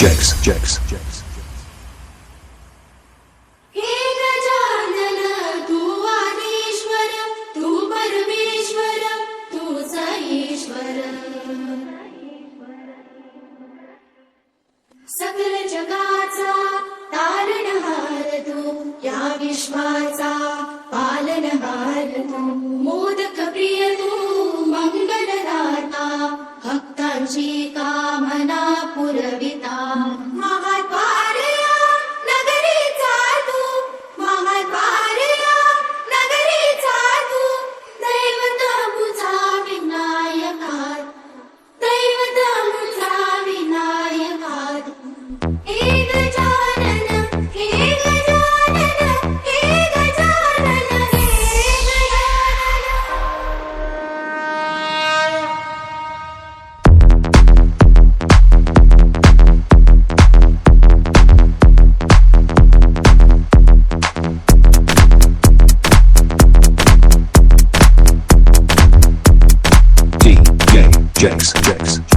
Jex. हे गजानन तू आदिश्वर तू परमेश्वर तूच ईश्वर सकल जगाचा तारणहार तू या विश्वाचा पालनहार तू मोदक प्रिय तू मंगलदाता भक्तांची कामना पुरविता महाद्वारया नगरीचा तू महाद्वारया नगरीचा तू दैवत मुझा विनायका दैवत मुझा विनायका हे गजानन हे गजानन हे गजानन हे Jex.